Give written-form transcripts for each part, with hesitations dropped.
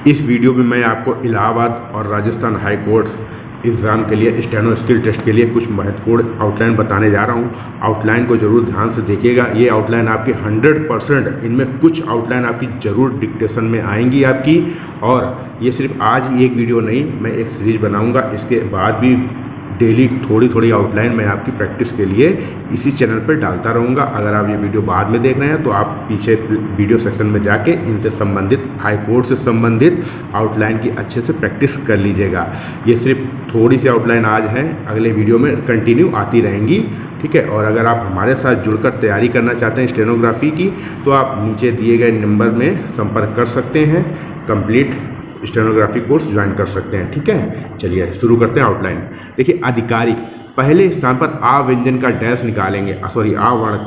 इस वीडियो में मैं आपको इलाहाबाद और राजस्थान हाई कोर्ट एग्ज़ाम के लिए स्टेनो स्किल टेस्ट के लिए कुछ महत्वपूर्ण आउटलाइन बताने जा रहा हूं। आउटलाइन को ज़रूर ध्यान से देखिएगा। ये आउटलाइन आपकी 100%, इनमें कुछ आउटलाइन आपकी ज़रूर डिक्टेशन में आएंगी आपकी। और ये सिर्फ आज ही एक वीडियो नहीं, मैं एक सीरीज़ बनाऊंगा। इसके बाद भी डेली थोड़ी थोड़ी आउटलाइन मैं आपकी प्रैक्टिस के लिए इसी चैनल पर डालता रहूँगा। अगर आप ये वीडियो बाद में देख रहे हैं तो आप पीछे वीडियो सेक्शन में जाके इनसे संबंधित, हाई कोर्ट से संबंधित आउटलाइन की अच्छे से प्रैक्टिस कर लीजिएगा। ये सिर्फ थोड़ी सी आउटलाइन आज है, अगले वीडियो में कंटिन्यू आती रहेंगी, ठीक है। और अगर आप हमारे साथ जुड़कर तैयारी करना चाहते हैं स्टेनोग्राफी की, तो आप नीचे दिए गए नंबर में संपर्क कर सकते हैं। कंप्लीट स्टेनोग्राफी कोर्स ज्वाइन कर सकते हैं, ठीक है। चलिए शुरू करते हैं आउटलाइन। देखिए, आधिकारिक पहले स्थान पर आ व्यंजन का डैश निकालेंगे, आ वर्ण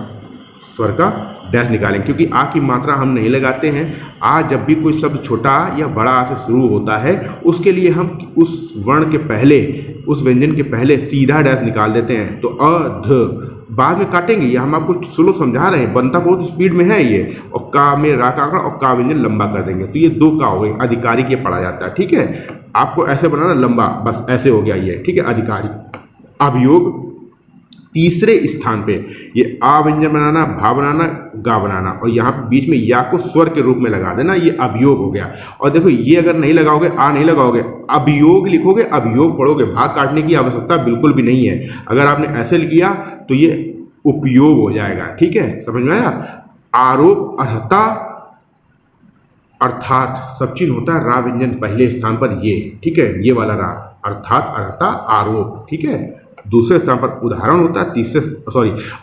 स्वर का डैश निकालेंगे, क्योंकि आ की मात्रा हम नहीं लगाते हैं। आ जब भी कोई शब्द छोटा या बड़ा आ से शुरू होता है, उसके लिए हम उस वर्ण के पहले, उस व्यंजन के पहले सीधा डैश निकाल देते हैं। तो अ ध बाद में काटेंगे, ये हम आपको स्लो समझा रहे हैं, बनता बहुत स्पीड में है ये। और का में रा का आंकड़ा और का व्यंजन लंबा कर देंगे, तो ये 2 का हो गए। आधिकारिक ये पढ़ा जाता है, ठीक है। आपको ऐसे बनाना लंबा, बस ऐसे हो गया ये, ठीक है। आधिकारिक। अभियोग तीसरे स्थान पे ये आ व्यंजन बनाना, भा बनाना, गा बनाना, और यहाँ पे बीच में या को स्वर के रूप में लगा देना, ये अभियोग हो गया। और देखो, ये अगर नहीं लगाओगे, आ नहीं लगाओगे, अभियोग लिखोगे, अभियोग पढ़ोगे, भाग काटने की आवश्यकता बिल्कुल भी नहीं है। अगर आपने ऐसे लिख किया तो ये उपयोग हो जाएगा, ठीक है। समझ में आया। आरोप, अर्हता, अर्थात सब चीज होता है रा व्यंजन पहले स्थान पर, ये ठीक है, ये वाला रा, अर्थात, अर्हता, आरोप, ठीक है। दूसरे स्थान पर उदाहरण होता है,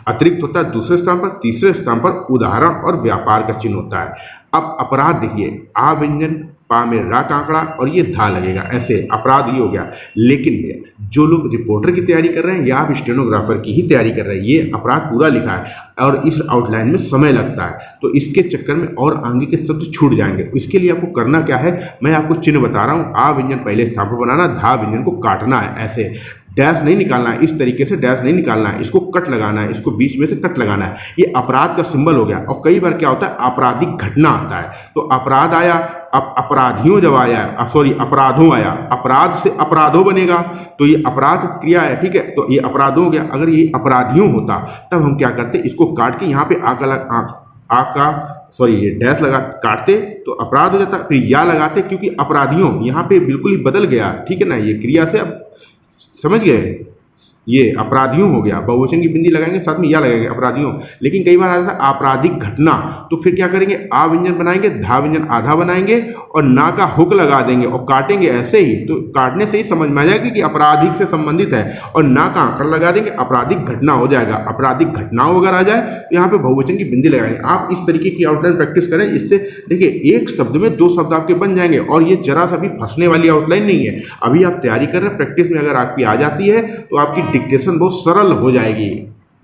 अतिरिक्त होता है दूसरे स्थान पर। तीसरे स्थान पर उदाहरण और व्यापार का चिन्ह होता है। अब अपराध देखिए, आ व्यंजन, पा में रा का आंकड़ा और ये धा लगेगा, ऐसे अपराध ये हो गया। लेकिन जो लोग रिपोर्टर की तैयारी कर रहे हैं या आप स्टेनोग्राफर की ही तैयारी कर रहे हैं, ये अपराध पूरा लिखा है और इस आउटलाइन में समय लगता है, तो इसके चक्कर में और आगे के शब्द छूट जाएंगे। इसके लिए आपको करना क्या है, मैं आपको चिन्ह बता रहा हूँ। आ व्यंजन पहले स्थान पर बनाना, धा व्यंजन को काटना है, ऐसे डैश नहीं निकालना है, इस तरीके से डैश नहीं निकालना है, इसको कट लगाना है, इसको बीच में से कट लगाना है। ये अपराध का सिंबल हो गया। और कई बार क्या होता है, आपराधिक घटना आता है, तो अपराध आया, अब अपराधियों जब आया, अपराधों आया, अपराध से अपराधों बनेगा, तो ये अपराध क्रिया है, ठीक है। तो ये अपराधों हो गया। अगर ये अपराधियों होता तब हम क्या करते, इसको काट के यहाँ पे ये डैश लगा काटते तो अपराध हो जाता, फिर या लगाते, क्योंकि अपराधियों यहाँ पे बिल्कुल ही बदल गया, ठीक है ना। ये क्रिया से अब समझ गए, ये अपराधियों हो गया। बहुवचन की बिंदी लगाएंगे, साथ में या लगाएंगे, अपराधियों। लेकिन कई बार आता है आपराधिक घटना, तो फिर क्या करेंगे, आ व्यंजन बनाएंगे, धा व्यंजन आधा बनाएंगे और ना का हुक लगा देंगे और काटेंगे ऐसे ही। तो काटने से ही समझ में आ जाएगा कि अपराधिक से संबंधित है, और ना का आंकड़ा लगा देंगे, आपराधिक घटना हो जाएगा। आपराधिक घटनाओं अगर आ जाए तो यहाँ पे बहुवचन की बिंदी लगाएंगे। आप इस तरीके की आउटलाइन प्रैक्टिस करें, इससे देखिए एक शब्द में 2 शब्द आपके बन जाएंगे। और ये जरा सा भी फंसने वाली आउटलाइन नहीं है। अभी आप तैयारी कर रहे हैं, प्रैक्टिस में अगर आपकी आ जाती है तो आपकी डिक्टेशन बहुत सरल हो जाएगी,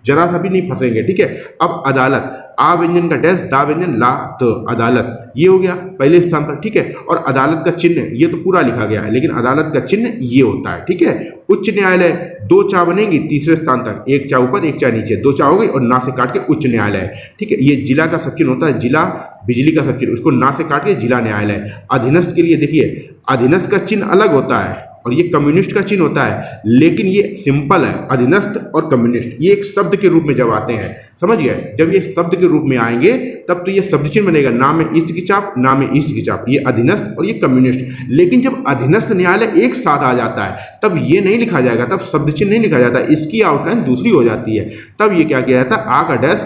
जरा सा भी नहीं फंसेंगे, ठीक है। अब अदालत, आ व्यंजन का डैश, दा व्यंजन ला त, अदालत ये हो गया पहले स्थान पर, ठीक है। और अदालत का चिन्ह ये तो पूरा लिखा गया है, लेकिन अदालत का चिन्ह ये होता है, ठीक है। उच्च न्यायालय, 2 चा बनेंगी तीसरे स्थान तक, 1 चा ऊपर 1 चा नीचे, 2 चा हो गई और ना से काट के उच्च न्यायालय, ठीक है। ये जिला का सब चिन्ह होता है, जिला बिजली का सब चिन्ह, उसको ना से काट के जिला न्यायालय। अधीनस्थ के लिए देखिए, अधीनस्थ का चिन्ह अलग होता है और ये कम्युनिस्ट का चिन्ह होता है, लेकिन ये सिंपल है। अधीनस्थ और कम्युनिस्ट ये एक शब्द के रूप में जब आते हैं, समझ गए, जब ये शब्द के रूप में आएंगे तब तो ये शब्द चिन्ह बनेगा, ना में ईस्ट की चाप, ना में ईस्ट की चाप, ये अधीनस्थ और ये कम्युनिस्ट। लेकिन जब अधीनस्थ न्यायालय एक साथ आ जाता है तब ये नहीं लिखा जाएगा, तब शब्द चिन्ह नहीं लिखा जाता, इसकी आउटलाइन दूसरी हो जाती है। तब ये क्या किया जाता है, आ का डैश,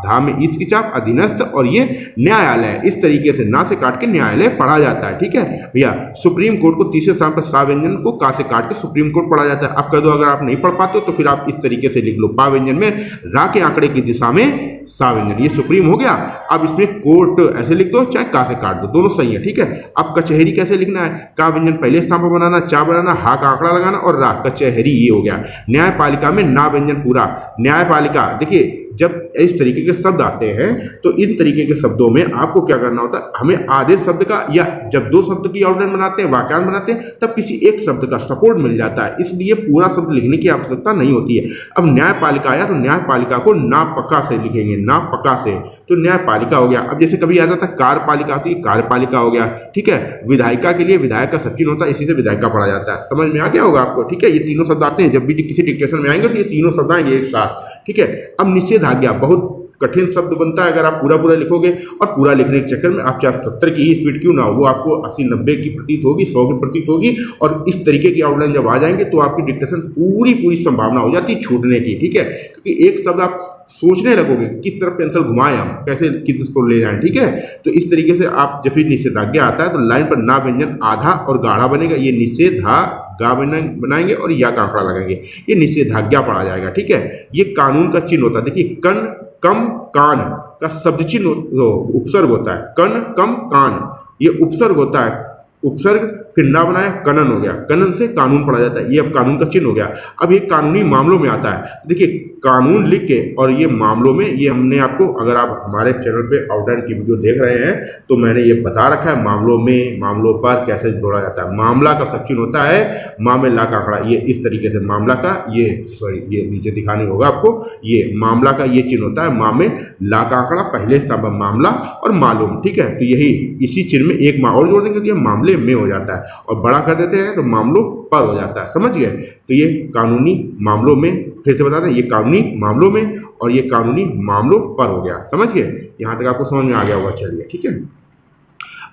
धा में ईस्ट की चाप, अधीनस्थ और ये न्यायालय, इस तरीके से ना से काट के न्यायालय पढ़ा जाता है, ठीक है भैया। सुप्रीम कोर्ट को तीसरे स्थान पर सा व्यंजन को का से काट के सुप्रीम कोर्ट पढ़ा जाता है। आप कह दो, अगर आप नहीं पढ़ पाते हो तो फिर आप इस तरीके से लिख लो, पा व्यंजन में रा के आंकड़े की दिशा में सा व्यंजन, ये सुप्रीम हो गया। अब इसमें कोर्ट ऐसे लिख दो, चाहे का से काट दो, दोनों सही है, ठीक है। अब कचहरी कैसे लिखना है, का व्यंजन पहले स्थान पर बनाना, चा बनाना, हा का आंकड़ा लगाना और रा, कचहरी ये हो गया। न्यायपालिका में ना व्यंजन पूरा, न्यायपालिका देखिए जब इस तरीके के शब्द आते हैं तो इन तरीके के शब्दों में आपको क्या करना होता है, हमें आधे शब्द का, या जब दो शब्द की आउटलाइन बनाते हैं, वाक्यांश बनाते हैं, तब किसी एक शब्द का सपोर्ट मिल जाता है, इसलिए पूरा शब्द लिखने की आवश्यकता नहीं होती है। अब न्यायपालिका आया तो न्यायपालिका को नापका से लिखेंगे, नापका से, तो न्यायपालिका हो गया। अब जैसे कभी आता था कार्यपालिका, तो ये कार्यपालिका हो गया, ठीक है। विधायिका के लिए विधायक का सब चिन्ह होता है, इसी से विधायिका पढ़ा जाता है। समझ में आ गया होगा आपको, ठीक है। ये तीनों शब्द आते हैं जब भी किसी डिक्टेशन में आएंगे तो ये तीनों शब्द आएंगे एक साथ, ठीक है। अब निषेधाज्ञा बहुत कठिन शब्द बनता है, अगर आप पूरा पूरा लिखोगे, और पूरा लिखने के चक्कर में आप चाहे 70 की ही स्पीड क्यों ना हो, वो आपको 80-90 की प्रतीत होगी, 100 की प्रतीत होगी, और इस तरीके की आउटलाइन जब आ जाएंगे तो आपकी डिक्टेशन पूरी संभावना हो जाती है छूटने की, ठीक है। क्योंकि एक शब्द आप सोचने लगोगे किस तरफ पेंसिल घुमाएं, हम कैसे किसको ले जाएं, ठीक है। तो इस तरीके से आप जब भी निषेधाज्ञा आता है तो लाइन पर ना व्यंजन आधा और गाढ़ा बनेगा, ये निषेधा गा बनाएंगे और या का आंकड़ा लगाएंगे, ये निषेधाज्ञा पढ़ा जाएगा, ठीक है। ये कानून का चिन्ह होता है, देखिए कन कम कान का शब्द चिन्ह उपसर्ग होता है, कन कम कान ये उपसर्ग होता है, उपसर्ग फिर ना बनाया कनन हो गया, कनन से कानून पढ़ा जाता है, ये अब कानून का चिन्ह हो गया। अब ये कानूनी मामलों में आता है, देखिए कानून लिख के और ये मामलों में, ये हमने आपको, अगर आप हमारे चैनल पे आउटलाइन की वीडियो देख रहे हैं तो मैंने ये बता रखा है मामलों में, मामलों पर कैसे जोड़ा जाता है। मामला का सब चिन्ह होता है मामला का आंकड़ा, ये इस तरीके से मामला का, ये सॉरी ये नीचे दिखाने होगा आपको, ये मामला का ये चिन्ह होता है, मामे ला का आंकड़ा पहले स्थान पर मामला और मालूम, ठीक है। तो यही इसी चिन्ह में एक और जोड़ देंगे तो ये मामले में हो जाता है, और बड़ा कर देते हैं तो मामलों पर हो जाता है, समझ गए। तो ये कानूनी मामलों में, फिर से बता दें, ये कानूनी मामलों में और ये कानूनी मामलों पर हो गया, समझ गए। यहां तक आपको समझ में आ गया होगा, चलिए ठीक है।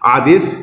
आदेश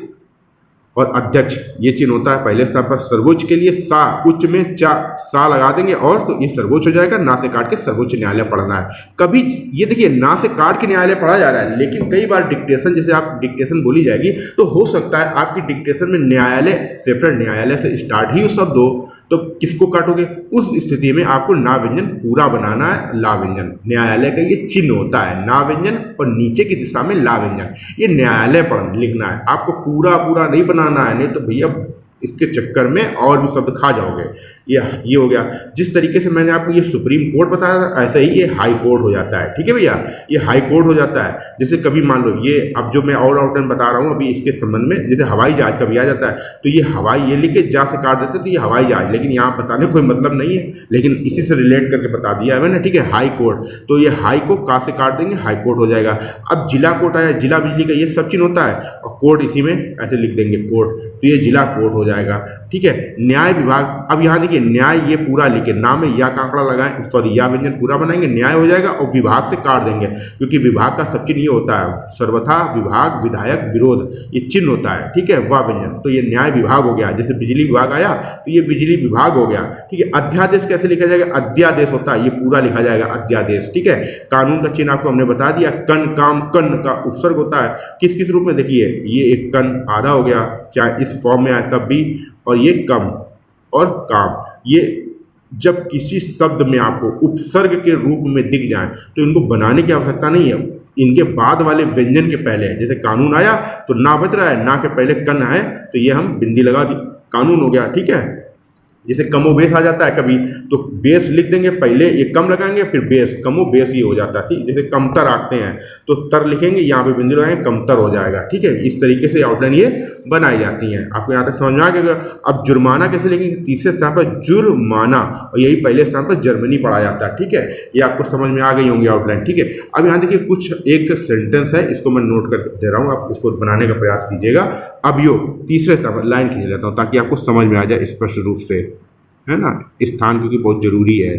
और अध्यक्ष ये चिन्ह होता है पहले स्थान पर, सर्वोच्च के लिए सा, उच्च में चा, सा लगा देंगे और तो ये सर्वोच्च हो जाएगा, ना से काट के सर्वोच्च न्यायालय पढ़ना है। कभी ये देखिए ना से काट के न्यायालय पढ़ा जा रहा है, लेकिन कई बार डिक्टेशन, जैसे आप डिक्टेशन बोली जाएगी तो हो सकता है आपकी डिक्टेशन में न्यायालय सेपरेट न्यायालय से स्टार्ट ही उस शब्द हो, तो किसको काटोगे, उस स्थिति में आपको ना व्यंजन पूरा बनाना है, ला व्यंजन न्यायालय का ये चिन्ह होता है, ना व्यंजन और नीचे की दिशा में ला व्यंजन, ये न्यायालय पर लिखना है, आपको पूरा पूरा नहीं बनाना है, नहीं तो भैया इसके चक्कर में और भी शब्द खा जाओगे। ये हो गया। जिस तरीके से मैंने आपको ये सुप्रीम कोर्ट बताया था, ऐसे ही ये हाई कोर्ट हो जाता है, ठीक है भैया, ये हाई कोर्ट हो जाता है। जैसे कभी मान लो ये, अब जो मैं और आउटलाइन बता रहा हूँ अभी इसके संबंध में, जैसे हवाई जहाज कभी आ जाता है तो ये हवाई ये लिख के जा से काट देते तो ये हवाई जहाज, लेकिन यहाँ बताने कोई मतलब नहीं है, लेकिन इसी से रिलेट करके बता दिया है मैंने, ठीक है। हाई कोर्ट, तो ये हाई को का से काट देंगे, हाई कोर्ट हो जाएगा। अब जिला कोर्ट आया, जिला बिजली का ये सब चिन्ह होता है, और कोर्ट इसी में ऐसे लिख देंगे कोर्ट, तो ये जिला कोर्ट हो जाएगा, ठीक है। न्याय विभाग, अब यहाँ देखिए न्याय ये पूरा लिखे, ना में या का आंकड़ा लगाएं, सॉरी या व्यंजन पूरा बनाएंगे, न्याय हो जाएगा, और विभाग से काट देंगे, क्योंकि विभाग का सब चिन्ह ये होता है, सर्वथा, विभाग, विधायक, विरोध, ये चिन्ह होता है, ठीक है, वाह व्यंजन, तो ये न्याय विभाग हो गया। जैसे बिजली विभाग आया तो ये बिजली विभाग हो गया, ठीक है। अध्यादेश कैसे लिखा जाएगा, अध्यादेश होता है, ये पूरा लिखा जाएगा अध्यादेश, ठीक है। कानून का चिन्ह आपको हमने बता दिया, कन काम, कन का उपसर्ग होता है, किस किस रूप में, देखिए ये एक कन आधा हो गया, चाहे इस फॉर्म में आए तब भी, और ये कम और काम, ये जब किसी शब्द में आपको उपसर्ग के रूप में दिख जाए तो इनको बनाने की आवश्यकता नहीं है, इनके बाद वाले व्यंजन के पहले, जैसे कानून आया तो ना बच रहा है, ना के पहले कन है तो ये हम बिंदी लगा दी, कानून हो गया, ठीक है। जैसे कमो बेस आ जाता है कभी, तो बेस लिख देंगे, पहले ये कम लगाएंगे फिर बेस, कमो बेस ये हो जाता है, ठीक। जैसे कमतर आते हैं तो तर लिखेंगे, यहाँ पे बिंदु लगाएंगे, कमतर हो जाएगा, ठीक है। इस तरीके से आउटलाइन ये बनाई जाती हैं। आपको यहाँ तक समझ में आ गया। अब जुर्माना कैसे लिखेंगे, तीसरे स्थान पर जुर्माना, और यही पहले स्थान पर जर्मनी पढ़ा जाता है, ठीक है। ये आपको समझ में आ गई होंगी आउटलाइन, ठीक है। अब यहाँ देखिए कुछ एक सेंटेंस है, इसको मैं नोट कर दे रहा हूँ, आप इसको बनाने का प्रयास कीजिएगा। अभियोग तीसरे स्थान पर, लाइन खींच लेता हूँ ताकि आपको समझ में आ जाए स्पष्ट रूप से, है ना, स्थान क्योंकि बहुत जरूरी है।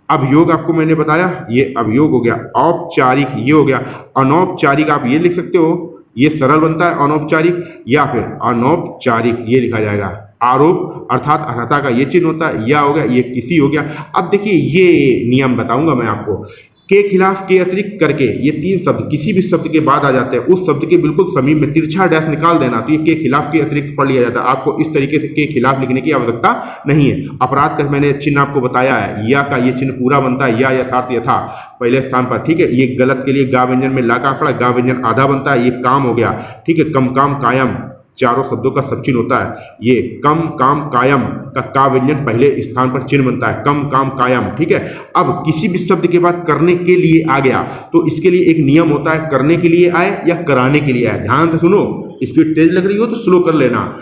अभियोग आपको मैंने बताया, ये अभियोग हो गया। औपचारिक ये हो गया। अनौपचारिक आप ये लिख सकते हो, ये सरल बनता है अनौपचारिक, या फिर अनौपचारिक ये लिखा जाएगा। आरोप अर्थात अर्हता का ये चिन्ह होता है, या हो गया, ये किसी हो गया। अब देखिए ये नियम बताऊंगा मैं आपको, के खिलाफ के अतिरिक्त करके, ये तीन शब्द किसी भी शब्द के बाद आ जाते हैं, उस शब्द के बिल्कुल समीप में तिरछा डैश निकाल देना, तो ये के खिलाफ के अतिरिक्त पढ़ लिया जाता है। आपको इस तरीके से के खिलाफ लिखने की आवश्यकता नहीं है। अपराध का मैंने चिन्ह आपको बताया है, या का ये चिन्ह पूरा बनता है, या यथार्थ यथा पहले स्थान पर, ठीक है। ये गलत के लिए गा व्यंजन में ला का आंकड़ा, गा व्यंजन आधा बनता है, ये काम हो गया, ठीक है। कम काम कायम, चारों शब्दों का सब चिन्ह होता है। ये कम काम कायम का का व्यंजन पहले स्थान पर चिन्ह बनता है, कम काम कायम, ठीक है। अब किसी भी शब्द के बाद करने के लिए आ गया तो इसके लिए एक नियम होता है, करने के लिए आए या कराने के लिए आए। ध्यान से सुनो, स्पीड तेज लग रही हो तो स्लो कर लेना।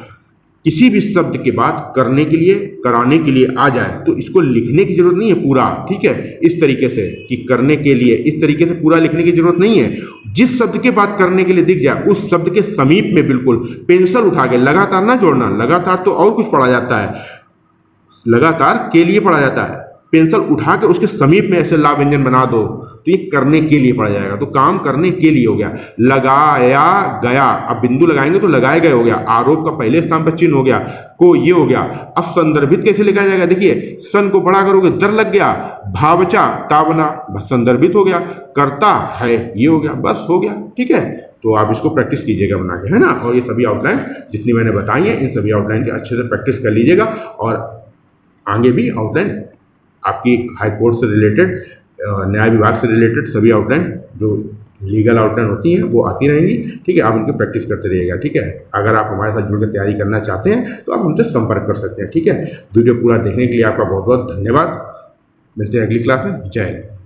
किसी भी शब्द के बाद करने के लिए कराने के लिए आ जाए तो इसको लिखने की जरूरत नहीं है पूरा, ठीक है, इस तरीके से कि करने के लिए, इस तरीके से पूरा लिखने की जरूरत नहीं है। जिस शब्द के बाद करने के लिए दिख जाए उस शब्द के समीप में बिल्कुल पेंसिल उठा के, लगातार ना जोड़ना, लगातार तो और कुछ पढ़ा जाता है, लगातार के लिए पढ़ा जाता है, पेंसिल उठा के उसके समीप में ऐसे ला व्यंजन बना दो तो ये करने के लिए पढ़ा जाएगा। तो काम करने के लिए हो गया, लगाया गया, अब बिंदु लगाएंगे तो लगाए गए हो गया, आरोप का पहले स्थान पर चिन्ह हो गया, को ये हो गया। अब संदर्भित कैसे लिखा जाएगा, देखिए सन को बड़ा करोगे दर लग गया, भावचा ता बना, संदर्भित हो गया, करता है ये हो गया, बस हो गया, ठीक है। तो आप इसको प्रैक्टिस कीजिएगा बना के, है ना। और ये सभी आउटलाइन जितनी मैंने बताई है इन सभी आउटलाइन की अच्छे से प्रैक्टिस कर लीजिएगा और आगे भी आउटलाइन आपकी हाई कोर्ट से रिलेटेड, न्याय विभाग से रिलेटेड सभी आउटलाइन जो लीगल आउटलाइन होती हैं वो आती रहेंगी, ठीक है। आप उनकी प्रैक्टिस करते रहिएगा, ठीक है। अगर आप हमारे साथ जुड़कर तैयारी करना चाहते हैं तो आप हमसे संपर्क कर सकते हैं, ठीक है। वीडियो पूरा देखने के लिए आपका बहुत बहुत धन्यवाद। मिलते हैं अगली क्लास में। जय हिंद।